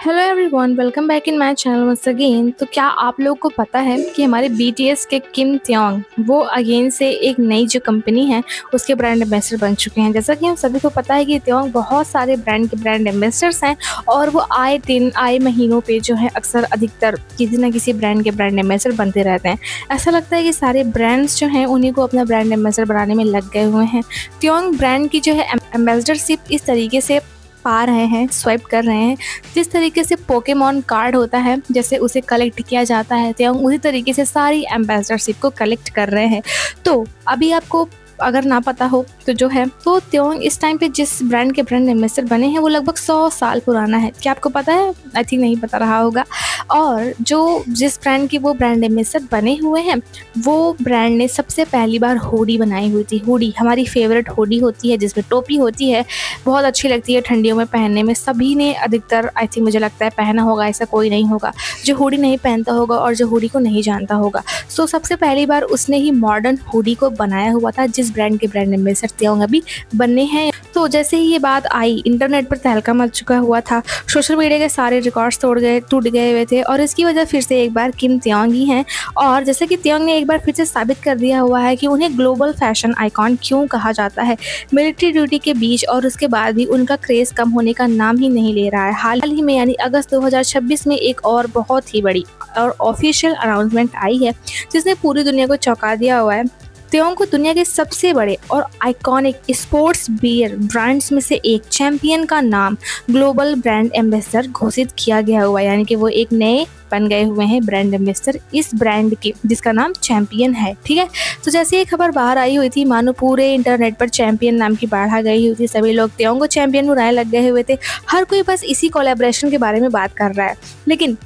Hello everyone, welcome back in my channel once again. तो क्या आप लोगों को पता है कि हमारे बीटीएस के किम त्योंग वो अगेन से एक नई जो कंपनी है उसके ब्रांड एम्बेसडर बन चुके हैं। जैसा कि हम सभी को पता है कि त्योंग बहुत सारे ब्रांड के ब्रांड एम्बेसडर्स हैं और वो आए महीनों पे जो है अक्सर अधिकतर किसी न किसी ब्रांड के ब्रांड एम्बेसडर बनते रहते हैं। ऐसा लगता है कि सारे ब्रांड्स जो हैं उन्हीं को अपना ब्रांड एम्बेसडर बनाने में लग गए हुए हैं। त्योंग ब्रांड की जो है एम्बेसडरशिप इस तरीके से पा रहे हैं, स्वाइप कर रहे हैं, जिस तरीके से पोकेमॉन कार्ड होता है जैसे उसे कलेक्ट किया जाता है, तो हम उसी तरीके से सारी एम्बेसडरशिप को कलेक्ट कर रहे हैं। तो अभी आपको अगर ना पता हो तो जो है तो त्योंग इस टाइम पे जिस ब्रांड के ब्रांड एम्बेसडर बने हैं वो लगभग 100 साल पुराना है। क्या आपको पता है? आई थिंक नहीं पता रहा होगा। और जो जिस ब्रांड के वो ब्रांड एम्बेसडर बने हुए हैं वो ब्रांड ने सबसे पहली बार हुडी बनाई हुई थी। हुडी हमारी फेवरेट हुडी होती है जिसमें टोपी होती है, बहुत अच्छी लगती है ठंडियों में पहनने में। सभी ने अधिकतर आई थिंक मुझे लगता है पहना होगा, ऐसा कोई नहीं होगा जो हुडी नहीं पहनता होगा और जो हुडी को नहीं जानता होगा। सो सबसे पहली बार उसने ही मॉडर्न हुडी को बनाया हुआ था जिस ब्रांड के ब्रांड एम्बेसडर त्योंग अभी बनने हैं। तो जैसे ही ये बात आई इंटरनेट पर तहलका मच चुका हुआ था, सोशल मीडिया के सारे रिकॉर्ड्स टूट गए हुए थे और इसकी वजह फिर से एक बार किम त्योंग ही हैं। और जैसे कि त्योंग ने एक बार फिर से साबित कर दिया हुआ है कि उन्हें ग्लोबल फैशन आइकॉन क्यों कहा जाता है। मिलिट्री ड्यूटी के बीच और उसके बाद भी उनका क्रेज कम होने का नाम ही नहीं ले रहा है। हाल ही में यानी अगस्त 2026 में एक और बहुत ही बड़ी और ऑफिशियल अनाउंसमेंट आई है जिसने पूरी दुनिया को चौंका दिया हुआ है। त्योंग को दुनिया के सबसे बड़े और आइकॉनिक स्पोर्ट्स बियर ब्रांड्स में से एक चैंपियन का नाम ग्लोबल ब्रांड एम्बेसडर घोषित किया गया हुआ है, यानी कि वो एक नए बन गए हुए हैं ब्रांड एम्बेसडर इस ब्रांड के जिसका नाम चैंपियन है। ठीक है, तो जैसे ये खबर बाहर आई हुई थी मानो पूरे इंटरनेट पर चैंपियन नाम की बाढ़ आ गई हुई थी। सभी लोग त्योंग को चैंपियन बनाने लग गए हुए थे। हर कोई बस इसी कोलैबोरेशन के बारे में बात कर रहा है। लेकिन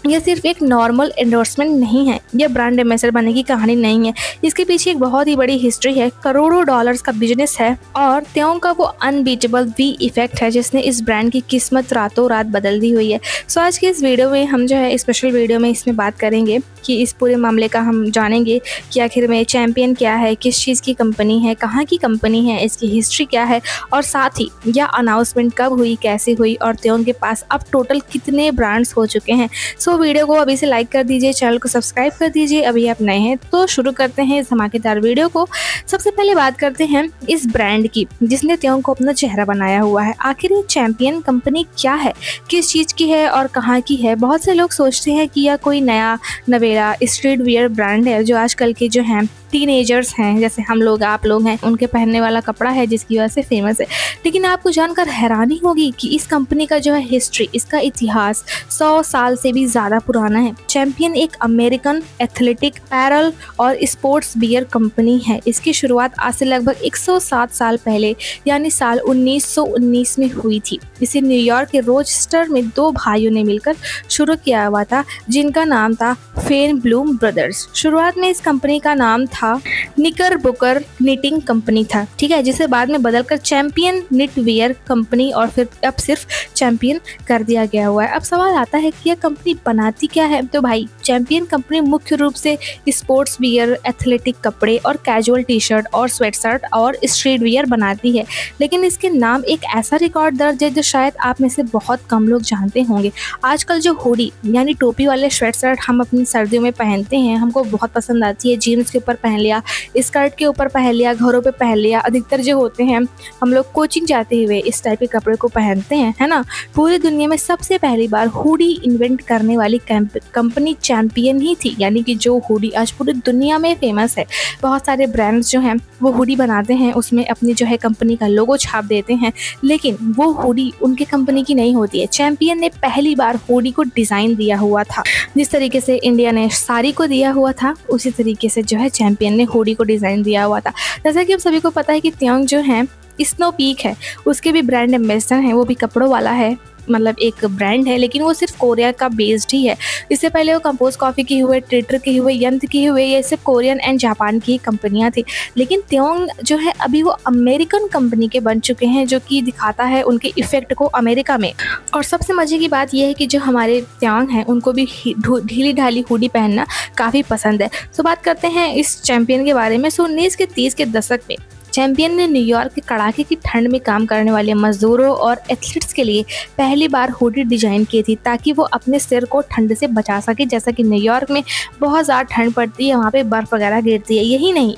यह सिर्फ एक नॉर्मल एंडोर्समेंट नहीं है, यह ब्रांड एम्बेसडर बनने की कहानी नहीं है। इसके पीछे एक बहुत ही बड़ी हिस्ट्री है, करोड़ों डॉलर्स का बिजनेस है और त्योंग का वो अनबीटेबल वी इफेक्ट है जिसने इस ब्रांड की किस्मत रातों रात बदल दी हुई है। सो आज की इस वीडियो में हम जो है स्पेशल वीडियो में इसमें बात करेंगे कि इस पूरे मामले का हम जानेंगे कि आखिर में चैंपियन क्या है, किस चीज़ की कंपनी है, कहाँ की कंपनी है, इसकी हिस्ट्री क्या है और साथ ही यह अनाउंसमेंट कब हुई, कैसे हुई और त्योंग के पास अब टोटल कितने ब्रांड्स हो चुके हैं। सो वीडियो को अभी से लाइक कर दीजिए, चैनल को सब्सक्राइब कर दीजिए अभी आप नए हैं तो। शुरू करते हैं इस धमाकेदार वीडियो को। सबसे पहले बात करते हैं इस ब्रांड की जिसने त्योंग को अपना चेहरा बनाया हुआ है। आखिर ये चैंपियन कंपनी क्या है, किस चीज़ की है और कहाँ की है। बहुत से लोग सोचते हैं कि यह कोई नया नवेला स्ट्रीट वियर ब्रांड है जो आजकल के जो हैं टीनेजर्स हैं जैसे हम लोग आप लोग हैं उनके पहनने वाला कपड़ा है जिसकी वजह से फेमस है। लेकिन आपको जानकर हैरानी होगी कि इस कंपनी का जो है हिस्ट्री, इसका इतिहास 100 साल से भी ज़्यादा पुराना है। चैंपियन एक अमेरिकन एथलेटिक पैरल और स्पोर्ट्स बियर कंपनी है। इसकी शुरुआत आज से लगभग 107 साल पहले यानी साल 1919 में हुई थी। इसे न्यूयॉर्क के रोचेस्टर में दो भाइयों ने मिलकर शुरू किया हुआ था जिनका नाम था फेन ब्लूम ब्रदर्स। शुरुआत में इस कंपनी का नाम था निकरबोकर निटिंग कंपनी था, ठीक है, जिसे बाद में बदलकर चैंपियन निट वियर कंपनी और फिर अब सिर्फ चैंपियन कर दिया गया हुआ है। अब सवाल आता है कि यह कंपनी बनाती क्या है। तो भाई चैंपियन कंपनी मुख्य रूप से स्पोर्ट्स वियर, एथलेटिक कपड़े और कैजुअल टी शर्ट और स्वेटशर्ट और स्ट्रीट वियर बनाती है। लेकिन इसके नाम एक ऐसा रिकॉर्ड दर्ज है जो शायद आप में से बहुत कम लोग जानते होंगे। आजकल जो हुडी यानी टोपी वाले स्वेटशर्ट हम अपनी सर्दियों में पहनते हैं, हमको बहुत पसंद आती है। जीन्स के ऊपर पहन लिया, स्कर्ट के ऊपर पहन लिया, घरों पे पहन लिया। अधिकतर जो होते हैं हम लोग कोचिंग जाते हुए इस टाइप के कपड़े को पहनते हैं, है ना। पूरी दुनिया में सबसे पहली बार हुडी इन्वेंट करने वाली कंपनी चैंपियन ही थी, यानी कि जो हुडी आज पूरी दुनिया में फेमस है। बहुत सारे ब्रांड्स जो हैं वो हुडी बनाते हैं, उसमें अपनी जो है कंपनी का लोगो छाप देते हैं, लेकिन वो हुडी उनके कंपनी की नहीं होती है। चैंपियन ने पहली बार हुडी को डिज़ाइन दिया हुआ था। जिस तरीके से इंडिया ने साड़ी को दिया हुआ था उसी तरीके से जो है चैंपियन ने हुडी को डिज़ाइन दिया हुआ था। जैसा कि हम सभी को पता है कि त्योंग जो है स्नो पीक है उसके भी ब्रांड एम्बेसडर हैं, वो भी कपड़ों वाला है, मतलब एक ब्रांड है लेकिन वो सिर्फ कोरिया का बेस्ड ही है। इससे पहले वो कंपोज कॉफ़ी की हुए, ट्रेटर की हुए, यंत्र की हुए, ये सिर्फ कोरियन एंड जापान की कंपनियां थी। लेकिन त्योंग जो है अभी वो अमेरिकन कंपनी के बन चुके हैं जो कि दिखाता है उनके इफेक्ट को अमेरिका में। और सबसे मजे की बात यह है कि जो हमारे त्योंग हैं उनको भी ढीली ढाली हुडी पहनना काफ़ी पसंद है। तो बात करते हैं इस चैंपियन के बारे में। 1930 के दशक में चैंपियन ने न्यूयॉर्क के कड़ाके की ठंड में काम करने वाले मजदूरों और एथलीट्स के लिए पहली बार हुडी डिजाइन की थी ताकि वो अपने सिर को ठंड से बचा सके। जैसा कि न्यूयॉर्क में बहुत ज़्यादा ठंड पड़ती है, वहाँ पे बर्फ़ वगैरह गिरती है। यही नहीं,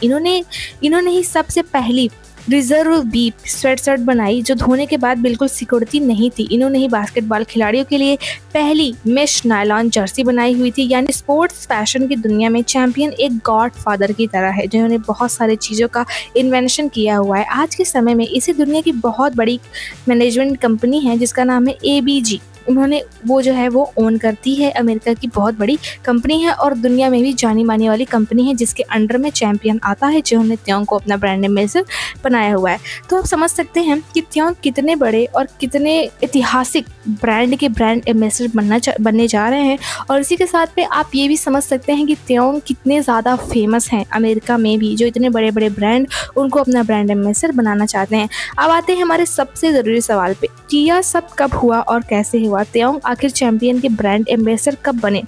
इन्होंने ही सबसे पहली रिजर्व बीप स्वेटशर्ट बनाई जो धोने के बाद बिल्कुल सिकुड़ती नहीं थी। इन्होंने ही बास्केटबॉल खिलाड़ियों के लिए पहली मेश नायलॉन जर्सी बनाई हुई थी। यानी स्पोर्ट्स फैशन की दुनिया में चैंपियन एक गॉड फादर की तरह है, जिन्होंने बहुत सारी चीज़ों का इन्वेंशन किया हुआ है। आज के समय में इसी दुनिया की बहुत बड़ी मैनेजमेंट कंपनी है जिसका नाम है ABG। उन्होंने वो जो है वो ओन करती है, अमेरिका की बहुत बड़ी कंपनी है और दुनिया में भी जानी मानी वाली कंपनी है जिसके अंडर में चैंपियन आता है, जिन्होंने त्योंग को अपना ब्रांड एम्बेसडर बनाया हुआ है। तो आप समझ सकते हैं कि त्योंग कितने बड़े और कितने ऐतिहासिक ब्रांड के ब्रांड एम्बेसडर बनने जा रहे हैं। और इसी के साथ में आप ये भी समझ सकते हैं कि त्योंग कितने ज़्यादा फेमस हैं अमेरिका में भी, जो इतने बड़े बड़े ब्रांड उनको अपना ब्रांड एम्बेसडर बनाना चाहते हैं। अब आते हैं हमारे सबसे ज़रूरी सवाल पे कि यह सब कब हुआ और कैसे हुआ। त्योंग आखिर चैंपियन के ब्रांड एम्बेसडर कब बने?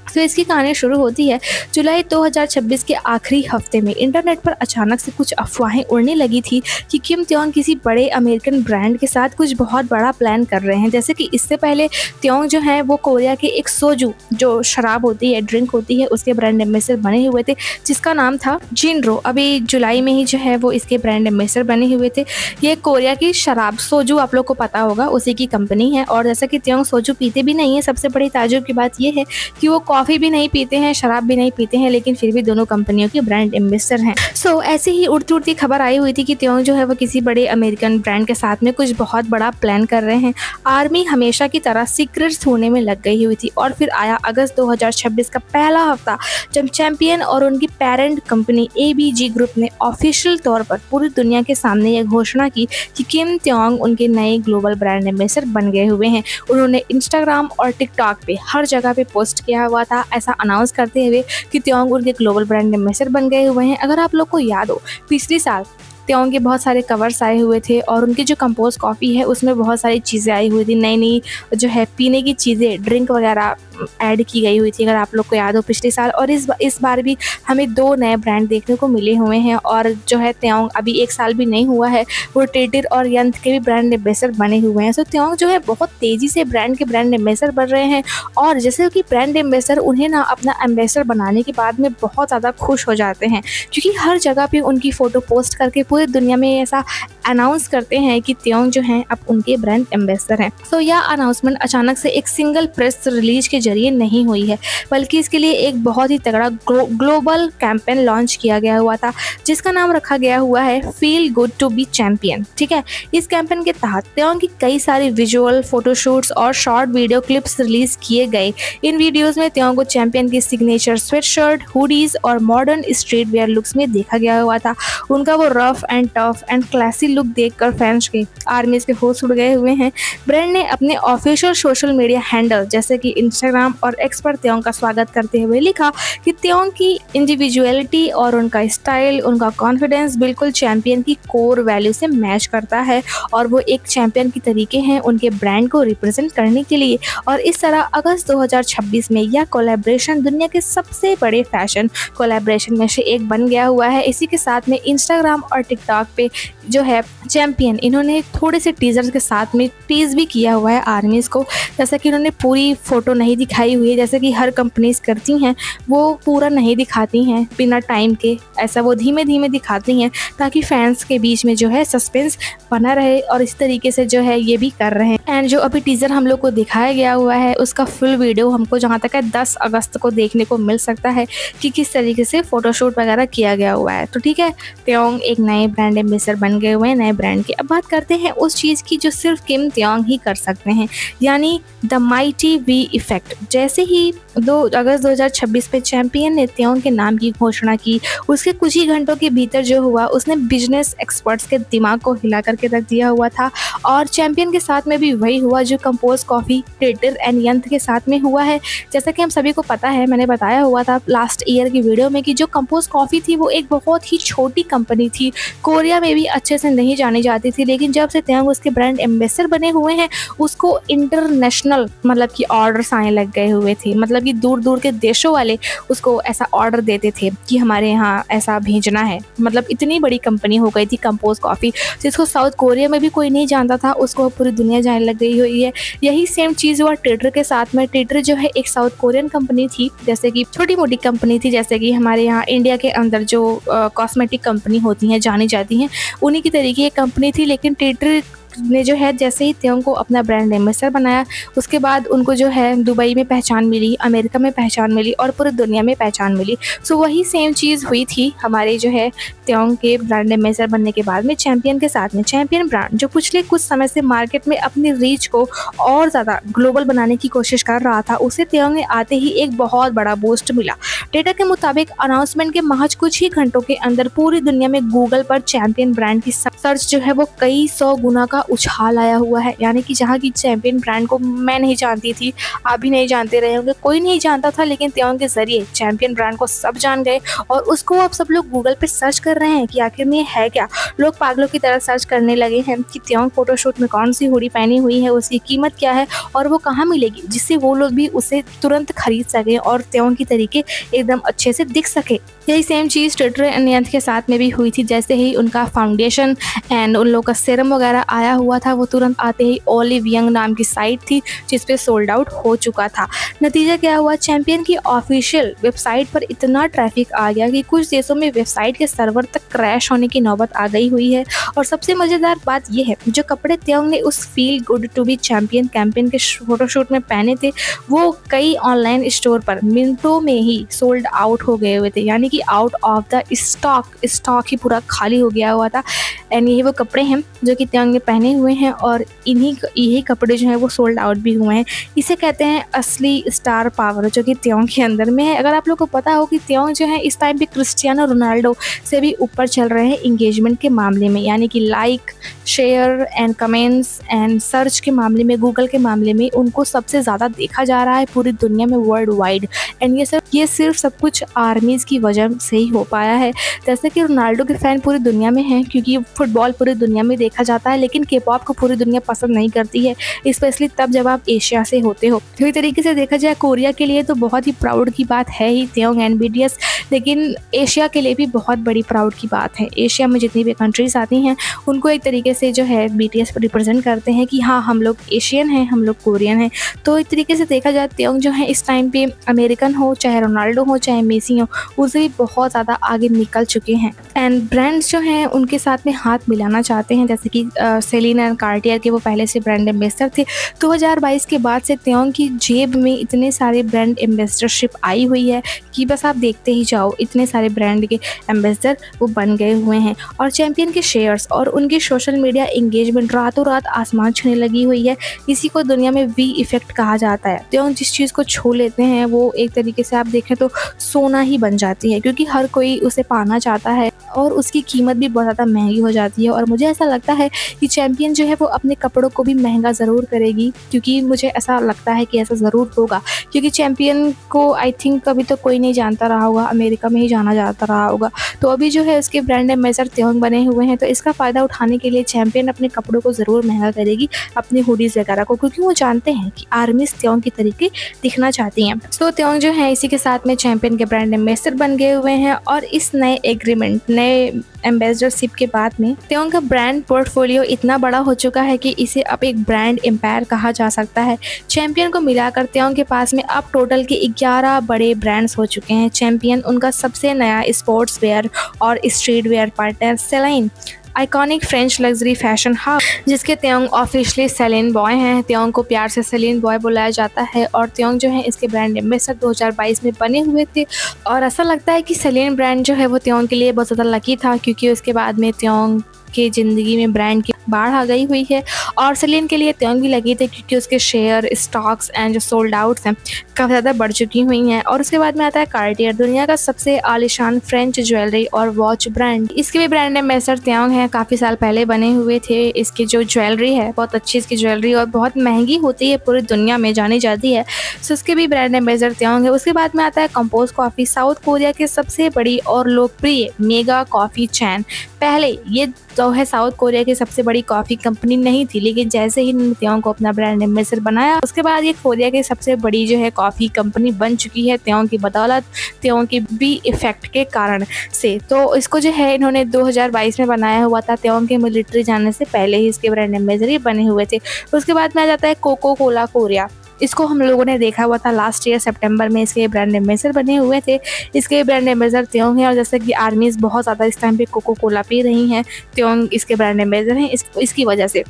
तो इसकी कहानी शुरू होती है जुलाई 2026 के आखिरी हफ्ते में। इंटरनेट पर अचानक से कुछ अफवाहें उड़ने लगी थी कि किम त्योंग किसी बड़े अमेरिकन ब्रांड के साथ कुछ बहुत बड़ा प्लान कर रहे हैं। जैसे कि इससे पहले त्योंग जो है वो कोरिया के एक सोजू जो शराब होती है, ड्रिंक होती है, उसके ब्रांड एम्बेसडर बने हुए थे जिसका नाम था जिनरो। अभी जुलाई में ही जो है वो इसके ब्रांड एम्बेसडर बने हुए थे। ये कोरिया की शराब सोजू आप लोग को पता होगा, उसी की कंपनी है। और जैसा कि त्योंग सोजू पीते भी नहीं है, सबसे बड़ी ताज्जुब की बात यह है कि वो कॉफ़ी भी नहीं पीते हैं, शराब भी नहीं पीते हैं, लेकिन फिर भी दोनों कंपनियों के ब्रांड एम्बेसडर हैं। सो ऐसे ही उड़ती उड़ती खबर आई हुई थी कि त्योंग जो है वो किसी बड़े अमेरिकन ब्रांड के साथ में कुछ बहुत बड़ा प्लान कर रहे हैं। आर्मी हमेशा की तरह सीक्रेट्स ढूंढने में लग गई हुई थी। और फिर आया अगस्त 2026 का पहला हफ्ता, जब चैंपियन और उनकी पेरेंट कंपनी ABG ग्रुप ने ऑफिशियल तौर पर पूरी दुनिया के सामने यह घोषणा की कि किम त्योंग उनके नए ग्लोबल ब्रांड एम्बेसडर बन गए हुए हैं। उन्होंने इंस्टाग्राम और टिकटॉक पे हर जगह पे पोस्ट किया हुआ था ऐसा अनाउंस करते हुए कि त्योंग उनके ग्लोबल ब्रांड एम्बेसडर बन गए हुए हैं। अगर आप लोग को याद हो, पिछले साल त्योंग के बहुत सारे कवर्स आए हुए थे और उनकी जो कंपोज कॉफ़ी है उसमें बहुत सारी चीज़ें आई हुई थी, नई नई जो है पीने की चीज़ें, ड्रिंक वगैरह ऐड की गई हुई थी, अगर आप लोग को याद हो पिछले साल। और इस बार भी हमें 2 नए ब्रांड देखने को मिले हुए हैं। और जो है त्योंग अभी 1 साल भी नहीं हुआ है, वो टेटर और यंत्र के भी ब्रांड एम्बेसडर बने हुए हैं। सो त्योंग जो है बहुत तेज़ी से ब्रांड के ब्रांड एम्बेसडर बन रहे हैं। और जैसे कि ब्रांड एम्बेसडर उन्हें ना अपना एम्बेसडर बनाने के बाद में बहुत ज़्यादा खुश हो जाते हैं, क्योंकि हर जगह पर उनकी फ़ोटो पोस्ट करके पूरी दुनिया में ऐसा अनाउंस करते हैं कि त्योंग जो हैं अब उनके ब्रांड एम्बेसडर हैं। तो यह अनाउंसमेंट अचानक से एक सिंगल प्रेस रिलीज के जरिए नहीं हुई है, बल्कि इसके लिए एक बहुत ही तगड़ा ग्लोबल कैंपेन लॉन्च किया गया हुआ था जिसका नाम रखा गया हुआ है feel good to be champion. ठीक है, इस कैंपेन के तहत त्योंग की कई सारी विजुअल फोटोशूट्स और शॉर्ट वीडियो क्लिप्स रिलीज किए गए। इन वीडियोस में त्योंग को चैंपियन की सिग्नेचर स्वेटशर्ट, हुडीज और मॉडर्न स्ट्रीट वेयर लुक्स में देखा गया हुआ था। उनका वो rough and tough and classy look देखकर फैंस के आर्मीज के होश उड़ गए हुए हैं। ब्रांड ने अपने ऑफिशियल सोशल मीडिया हैंडल जैसे कि इंस्टाग्राम और एक्स पर त्योंग का स्वागत करते हुए लिखा कि त्योंग की इंडिविजुअलिटी और उनका स्टाइल, उनका कॉन्फिडेंस बिल्कुल चैंपियन की कोर वैल्यू से मैच करता है और वो एक चैंपियन की तरीके हैं उनके ब्रांड को रिप्रेजेंट करने के लिए। और इस तरह अगस्त 2026 में यह कोलैबोरेशन दुनिया के सबसे बड़े फैशन कोलैबोरेशन में से एक बन गया हुआ है। इसी के साथ में इंस्टाग्राम और टिकटॉक पे जो है चैंपियन, इन्होंने थोड़े से टीजर्स के साथ में टीज भी किया हुआ है आर्मीज को। जैसा कि उन्होंने पूरी फोटो नहीं दिखाई हुई है, जैसे कि हर कंपनीज करती हैं, वो पूरा नहीं दिखाती हैं बिना टाइम के, ऐसा वो धीमे धीमे दिखाती हैं ताकि फैंस के बीच में जो है सस्पेंस बना रहे। और इस तरीके से जो है ये भी कर रहे हैं। एंड जो अभी टीजर हम लोग को दिखाया गया हुआ है उसका फुल वीडियो हमको जहाँ तक है 10 अगस्त को देखने को मिल सकता है कि किस तरीके से फोटोशूट वगैरह किया गया हुआ है। तो ठीक है, त्योंग एक नए ब्रांड एम्बेसडर बन गए हुए हैं, नए ब्रांड की। अब बात करते हैं उस चीज़ की जो सिर्फ किम त्योंग ही कर सकते हैं, यानी द माइटी वी इफेक्ट। जैसे ही 2 अगस्त 2026 पे चैंपियन ने त्योंग के नाम की घोषणा की, उसके कुछ ही घंटों के भीतर जो हुआ उसने बिजनेस एक्सपर्ट्स के दिमाग को हिला करके रख दिया हुआ था। और चैंपियन के साथ में भी वही हुआ जो कंपोज कॉफ़ी, टेटर एंड यंत्र के साथ में हुआ है। जैसा कि हम सभी को पता है, मैंने बताया हुआ था लास्ट ईयर की वीडियो में कि जो कंपोज कॉफ़ी थी वो एक बहुत ही छोटी कंपनी थी, कोरिया में भी अच्छे से नहीं जानी जाती थी। लेकिन जब से त्योंग उसके ब्रांड एम्बेसडर बने हुए हैं उसको इंटरनेशनल मतलब कि ऑर्डर्स आने लग गए हुए थे। मतलब कि दूर-दूर के देशों वाले उसको ऐसा ऑर्डर देते थे कि हमारे यहाँ ऐसा भेजना है। मतलब इतनी बड़ी कंपनी हो गई थी कंपोज कॉफ़ी, जिसको साउथ कोरिया में भी कोई नहीं जानता था, उसको पूरी दुनिया जानने लग गई हुई है। यही सेम चीज़ हुआ टिटर के साथ में। टिटर जो है एक साउथ कोरियन कंपनी थी, जैसे कि छोटी-मोटी कंपनी थी, जैसे कि हमारे यहाँ इंडिया के अंदर जो कॉस्मेटिक कंपनी होती हैं, जानी जाती हैं, उन्हीं की तरीके एक कंपनी थी। लेकिन टिटर ने जो है जैसे ही त्योंग को अपना ब्रांड एम्बेसडर बनाया, उसके बाद उनको जो है दुबई में पहचान मिली, अमेरिका में पहचान मिली और पूरी दुनिया में पहचान मिली। सो वही सेम चीज़ हुई थी हमारे जो है त्योंग के ब्रांड एम्बेसडर बनने के बाद में चैंपियन के साथ में। चैंपियन ब्रांड जो पिछले कुछ समय से मार्केट में अपनी रीच को और ज़्यादा ग्लोबल बनाने की कोशिश कर रहा था, उसे त्योंग ने आते ही एक बहुत बड़ा बूस्ट मिला। डेटा के मुताबिक अनाउंसमेंट के महज कुछ ही घंटों के अंदर पूरी दुनिया में गूगल पर चैंपियन ब्रांड की सर्च जो है वो कई 100 गुना का उछाल आया हुआ है। यानी कि जहाँ की चैंपियन ब्रांड को मैं नहीं जानती थी, आप भी नहीं जानते रहे होंगे, कोई नहीं जानता था, लेकिन त्योंग के जरिए चैंपियन ब्रांड को सब जान गए और उसको अब सब लोग गूगल पे सर्च कर रहे हैं कि आखिर में ये है क्या। लोग पागलों की तरह सर्च करने लगे हैं कि त्योंग फोटोशूट में कौन सी हुडी पहनी हुई है, उसकी कीमत क्या है और वो कहाँ मिलेगी, जिससे वो लोग भी उसे तुरंत खरीद सकें और त्योंग की तरीके एकदम अच्छे से दिख सके। यही सेम चीज़ टिटर एंड के साथ में भी हुई थी। जैसे ही उनका फाउंडेशन एंड उन लोगों का सीरम वगैरह आया हुआ था, वो तुरंत आते ही ओलिव यंग नाम की साइट थी जिस पे सोल्ड आउट हो चुका था। नतीजा क्या हुआ, चैंपियन की ऑफिशियल वेबसाइट पर इतना ट्रैफिक आ गया कि कुछ देशों में वेबसाइट के सर्वर तक क्रैश होने की नौबत आ गई हुई है। और सबसे मज़ेदार बात यह है, जो कपड़े त्योंग ने उस feel good to be champion campaign के फोटोशूट में पहने थे, वो कई ऑनलाइन स्टोर पर मिनटों में ही सोल्ड आउट हो गए हुए थे। यानी कि आउट ऑफ द स्टॉक ही पूरा खाली हो गया हुआ था। एंड यही वो कपड़े हैं जो कि त्योंग ने पहने हुए हैं और यही कपड़े जो हैं वो सोल्ड आउट भी हुए हैं। इसे कहते हैं असली स्टार पावर जो कि त्योंग के अंदर में है। अगर आप लोग को पता हो कि त्योंग जो है इस टाइम पे क्रिस्टियानो रोनाल्डो से भी ऊपर चल रहे हैं इंगेजमेंट के मामले में, यानी कि like, share and comments and search के मामले में, गूगल के मामले में उनको सबसे ज़्यादा देखा जा रहा है पूरी दुनिया में, वर्ल्ड वाइड। एंड ये सिर्फ सब कुछ आर्मीज़ की वजह से ही हो पाया है। जैसे कि रोनाल्डो के फ़ैन पूरी दुनिया में हैं क्योंकि फुटबॉल पूरी दुनिया में देखा जाता है, लेकिन के पॉप को पूरी दुनिया पसंद नहीं करती है, स्पेशली तब जब आप एशिया से होते हो। तो इस तरीके से देखा जाए कोरिया के लिए तो बहुत ही प्राउड की बात है ही त्योंग एंड BTS, लेकिन एशिया के लिए भी बहुत बड़ी प्राउड की बात है। एशिया में जितनी भी कंट्रीज आती हैं उनको एक तरीके से जो है BTS रिप्रेजेंट करते हैं कि हाँ, हम लोग एशियन हैं, हम लोग कोरियन हैं। तो एक तरीके से देखा जाए त्योंग जो है इस टाइम पे अमेरिकन हो, चाहे रोनाल्डो हो, चाहे मेसी हो, उससे भी बहुत ज़्यादा आगे निकल चुके हैं। एंड ब्रांड्स जो हैं उनके साथ में हाथ मिलाना चाहते हैं, जैसे कि सेलिन एंड कार्टियर के वो पहले से ब्रांड एम्बेसडर थे। 2022 के बाद से त्योंग की जेब में इतने सारे ब्रांड एम्बेसडरशिप आई हुई है कि बस आप देखते ही जाओ, इतने सारे ब्रांड के एम्बेसडर वो बन गए हुए हैं। और चैंपियन के शेयर्स और उनकी सोशल मीडिया एंगेजमेंट रातों रात आसमान छूने लगी हुई है। इसी को दुनिया में V इफेक्ट कहा जाता है। त्योंग जिस चीज़ को छू लेते हैं वो एक तरीके से आप देखें तो सोना ही बन जाती है, क्योंकि हर कोई उसे पाना चाहता है और उसकी कीमत भी बहुत ज़्यादा महंगी हो जाती है। और मुझे ऐसा लगता है कि चैंपियन जो है वो अपने कपड़ों को भी महंगा ज़रूर करेगी, क्योंकि मुझे ऐसा लगता है कि ऐसा ज़रूर होगा, क्योंकि चैंपियन को आई थिंक कभी तो कोई नहीं जानता रहा होगा, अमेरिका में ही जाना जाता रहा होगा। तो अभी जो है उसके ब्रांड एम्बेसडर त्योंग बने हुए हैं, तो इसका फ़ायदा उठाने के लिए चैंपियन अपने कपड़ों को ज़रूर महंगा करेगी, अपनी हुडीज़ वगैरह को, क्योंकि वो जानते हैं कि आर्मीज़ त्योंग की तरीके दिखना चाहती हैं। तो त्योंग जो है इसी के साथ में चैंपियन के ब्रांड एम्बेसडर बन गए हुए हैं। और इस नए एग्रीमेंट, नए एम्बेसडरशिप के बाद में त्योंग का ब्रांड पोर्टफोलियो इतना बड़ा हो चुका है कि इसे अब एक ब्रांड एम्पायर कहा जा सकता है। चैंपियन को मिलाकर त्योंग के पास में अब टोटल के 11 बड़े ब्रांड्स हो चुके हैं। चैंपियन उनका सबसे नया स्पोर्ट्स वेयर और street wear partner सेलाइन, iconic French luxury fashion house जिसके त्योंग ऑफिशियली सेलिन बॉय हैं। त्योंग को प्यार से सेलिन बॉय बुलाया जाता है और त्योंग जो है इसके ब्रांड एम्बेसडर 2022 में बने हुए थे। और ऐसा लगता है कि सेलिन ब्रांड जो है वो त्योंग के लिए बहुत ज़्यादा लकी था, क्योंकि उसके बाद में त्योंग की ज़िंदगी में ब्रांड की बाढ़ आ गई हुई है। और सेलिन के लिए त्योंग भी लगी थे, क्योंकि उसके शेयर, स्टॉक्स एंड जो सोल्ड आउट्स हैं काफ़ी ज़्यादा बढ़ चुकी हुई हैं। और उसके बाद में आता है कार्टियर, दुनिया का सबसे आलीशान फ्रेंच ज्वेलरी और वॉच ब्रांड। इसके भी ब्रांड एम्बेसडर त्योंग हैं, काफ़ी साल पहले बने हुए थे। इसकी जो ज्वेलरी है बहुत अच्छी, इसकी ज्वेलरी और बहुत महंगी होती है, पूरी दुनिया में जानी जाती है। सो उसके भी ब्रांड एम्बेसडर त्योंग है। उसके बाद में आता है कंपोज कॉफ़ी, साउथ कोरिया की सबसे बड़ी और लोकप्रिय मेगा कॉफ़ी चैन। पहले ये जो है साउथ कोरिया की सबसे बड़ी कॉफ़ी कंपनी नहीं थी, लेकिन जैसे ही इन्होंने त्योंग को अपना ब्रांड एम्बेसडर बनाया, उसके बाद ये कोरिया की सबसे बड़ी जो है कॉफ़ी कंपनी बन चुकी है त्योंग की बदौलत, त्योंग की बी इफ़ेक्ट के कारण से। तो इसको जो है इन्होंने 2022 में बनाया हुआ था, त्योंग के मिलिट्री जाने से पहले ही इसके ब्रांड एम्बेसडर ये बने हुए थे। उसके बाद में आ जाता है कोको कोला कोरिया। इसको हम लोगों ने देखा हुआ था लास्ट ईयर सितंबर में, इसके ब्रांड एम्बेसडर बने हुए थे। इसके ब्रांड एम्बेसडर त्योंग है, और जैसे कि आर्मीज़ बहुत ज़्यादा इस टाइम पे कोको कोला पी रही हैं, त्योंग इसके ब्रांड एम्बेसडर हैं इसकी वजह से।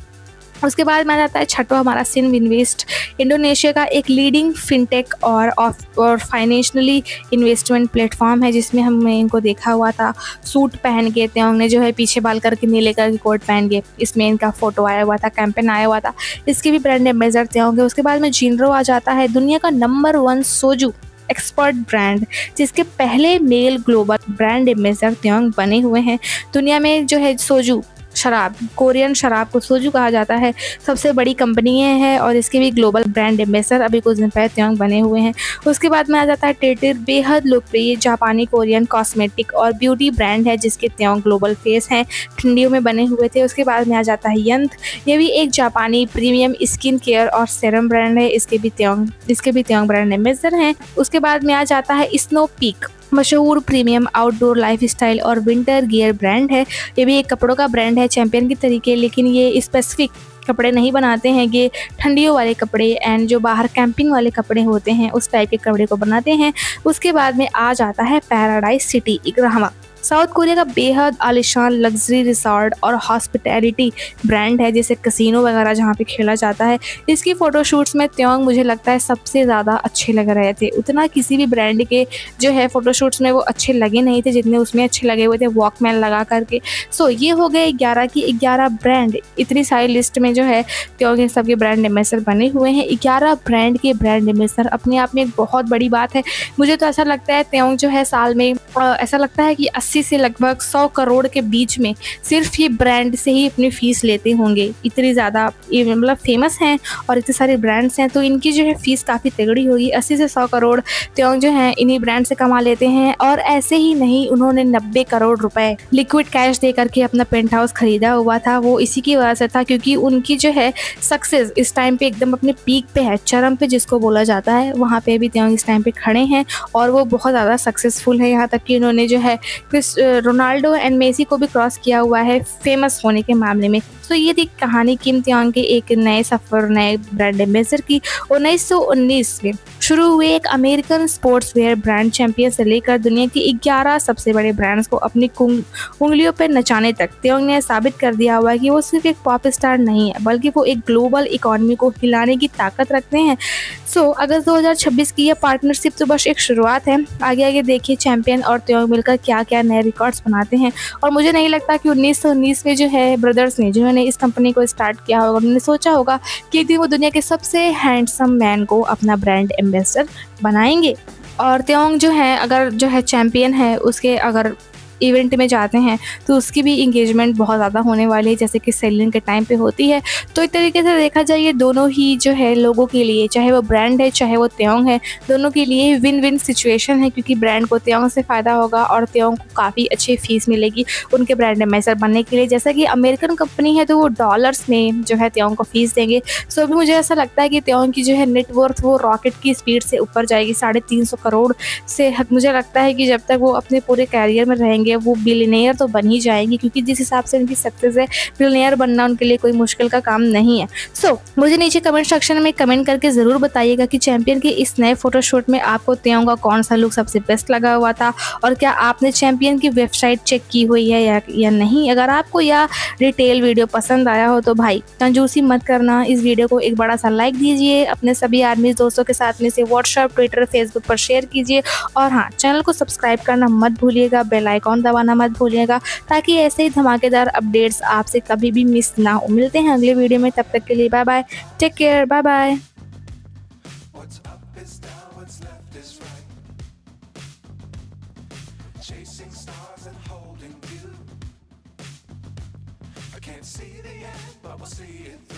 उसके बाद में आ जाता है छठवां हमारा सिनविन्वेस्ट, इंडोनेशिया का एक लीडिंग फिनटेक और फाइनेंशियली इन्वेस्टमेंट प्लेटफॉर्म है, जिसमें हमने इनको देखा हुआ था सूट पहन के, त्योंग ने जो है पीछे बाल करके नीले कलर की कोट पहन के, इसमें इनका फोटो आया हुआ था, कैंपेन आया हुआ था। इसके भी ब्रांड एम्बेसडर त्योंग है। उसके बाद में जिनरो आ जाता है, दुनिया का नंबर 1 सोजू एक्सपर्ट ब्रांड, जिसके पहले मेल ग्लोबल ब्रांड एम्बेसडर त्योंग बने हुए हैं। दुनिया में जो है सोजू शराब, कोरियन शराब को सोजू कहा जाता है, सबसे बड़ी कंपनी है, और इसके भी ग्लोबल ब्रांड एम्बेसडर अभी कुछ दिन पहले त्योंग बने हुए हैं। उसके बाद में आ जाता है टेटर, बेहद लोकप्रिय जापानी कोरियन कॉस्मेटिक और ब्यूटी ब्रांड है, जिसके त्योंग ग्लोबल फेस हैं, ठंडियों में बने हुए थे। उसके बाद में आ जाता है यंत, ये भी एक जापानी प्रीमियम स्किन केयर और सेरम ब्रांड है, इसके भी त्योंग ब्रांड एम्बेसडर हैं। उसके बाद में आ जाता है स्नो पीक, मशहूर प्रीमियम आउटडोर लाइफस्टाइल और विंटर गियर ब्रांड है। ये भी एक कपड़ों का ब्रांड है चैंपियन की तरीके, लेकिन ये स्पेसिफिक कपड़े नहीं बनाते हैं, ये ठंडियों वाले कपड़े एंड जो बाहर कैंपिंग वाले कपड़े होते हैं उस टाइप के कपड़े को बनाते हैं। उसके बाद में आ जाता है पैराडाइज सिटी इग्रामा, साउथ कोरिया का बेहद आलिशान लग्जरी रिसॉर्ट और हॉस्पिटैलिटी ब्रांड है, जैसे कसिनो वगैरह जहाँ पे खेला जाता है। इसकी फ़ोटोशूट्स में त्योंग मुझे लगता है सबसे ज़्यादा अच्छे लग रहे थे। उतना किसी भी ब्रांड के जो है फ़ोटोशूट्स में वो अच्छे लगे नहीं थे जितने उसमें अच्छे लगे हुए थे वॉकमैन लगा करके। सो ये हो गए 11 की 11 ब्रांड। इतनी सारी लिस्ट में जो है त्योंग के सबके ब्रांड एम्बेसडर बने हुए हैं। 11 ब्रांड के ब्रांड एम्बेसडर अपने आप में एक बहुत बड़ी बात है। मुझे तो ऐसा लगता है त्योंग जो है साल में ऐसा लगता है कि 80 से लगभग 100 करोड़ के बीच में सिर्फ ये ब्रांड से ही अपनी फीस लेते होंगे। इतनी ज़्यादा ये मतलब फेमस हैं और इतने सारे ब्रांड्स हैं, तो इनकी जो है फीस काफ़ी तगड़ी होगी। 80 से 100 करोड़ त्योंग जो है इन्हीं ब्रांड से कमा लेते हैं। और ऐसे ही नहीं, उन्होंने 90 करोड़ रुपए लिक्विड कैश दे करके अपना पेंट हाउस खरीदा हुआ था। वो इसी की वजह से था क्योंकि उनकी जो है सक्सेस इस टाइम पे एकदम अपने पीक पे है, चरम पे जिसको बोला जाता है। वहाँ पे भी त्योंग इस टाइम पे खड़े हैं और वो बहुत ज़्यादा सक्सेसफुल है। यहाँ तक कि उन्होंने जो है रोनाल्डो एंड मेसी को भी क्रॉस किया हुआ है फेमस होने के मामले में। तो ये थी कहानी किम त्योंग के एक नए सफर, नए ब्रांड एम्बेसडर की। 1919 में शुरू हुए एक American sports wear brand champion से लेकर दुनिया की 11 सबसे बड़े ब्रांड्स को अपनी उंगलियों पर नचाने तक त्योंग ने साबित कर दिया हुआ है कि वो सिर्फ एक पॉप स्टार नहीं है, बल्कि वो एक ग्लोबल इकोनॉमी को हिलाने की ताकत रखते हैं। सो अगस्त 2026 की यह पार्टनरशिप तो बस एक शुरुआत है। आगे आगे देखिए चैंपियन और त्योंग मिलकर क्या क्या नए रिकॉर्ड्स बनाते हैं। और मुझे नहीं लगता कि 1919 में जो है ब्रदर्स ने जिन्होंने इस कंपनी को स्टार्ट किया होगा, उन्होंने सोचा होगा कि एक दिन वो दुनिया के सबसे हैंडसम मैन को अपना ब्रांड एम्बेसडर बनाएंगे। और त्योंग जो है अगर जो है चैंपियन है उसके अगर इवेंट में जाते हैं तो उसकी भी इंगेजमेंट बहुत ज़्यादा होने वाली है, जैसे कि सेलिंग के टाइम पे होती है। तो एक तरीके से देखा जाए ये दोनों ही जो है लोगों के लिए, चाहे वो ब्रांड है चाहे वो त्योंग है, दोनों के लिए विन विन सिचुएशन है, क्योंकि ब्रांड को त्योंग से फ़ायदा होगा और त्योंग को काफ़ी अच्छी फीस मिलेगी उनके ब्रांड एम्बेसडर बनने के लिए। जैसा कि अमेरिकन कंपनी है तो वो डॉलर्स में जो है त्योंग को फीस देंगे। सो अभी मुझे ऐसा लगता है कि त्योंग की जो है नेटवर्थ वो रॉकेट की स्पीड से ऊपर जाएगी, 350 करोड़ से। मुझे लगता है कि जब तक वो अपने पूरे कैरियर में रहेंगे वो बिलियनियर तो बन ही जाएंगी, क्योंकि जिस हिसाब से उनकी सक्सेस है बिलियनियर बनना उनके लिए कोई मुश्किल का काम नहीं है। सो मुझे नीचे कमेंट सेक्शन में कमेंट करके ज़रूर बताइएगा कि चैंपियन के इस नए फोटोशूट में आपको त्योंग का कौन सा लुक सबसे बेस्ट लगा हुआ था, और क्या आपने चैंपियन की वेबसाइट चेक की हुई है या नहीं। अगर आपको यह डिटेल वीडियो पसंद आया हो तो भाई कंजूसी मत करना, इस वीडियो को एक बड़ा सा लाइक दीजिए, अपने सभी आर्मी दोस्तों के साथ में से व्हाट्सएप, ट्विटर, फेसबुक पर शेयर कीजिए, और हाँ, चैनल को सब्सक्राइब करना मत भूलिएगा, बेल आइकॉन दबाना मत भूलिएगा, ताकि ऐसे ही धमाकेदार अपडेट्स आपसे कभी भी मिस ना हो। मिलते हैं अगले वीडियो में, तब तक के लिए bye bye, take care, bye bye. Chasing stars and holding you. I can't see the end, but we'll see it.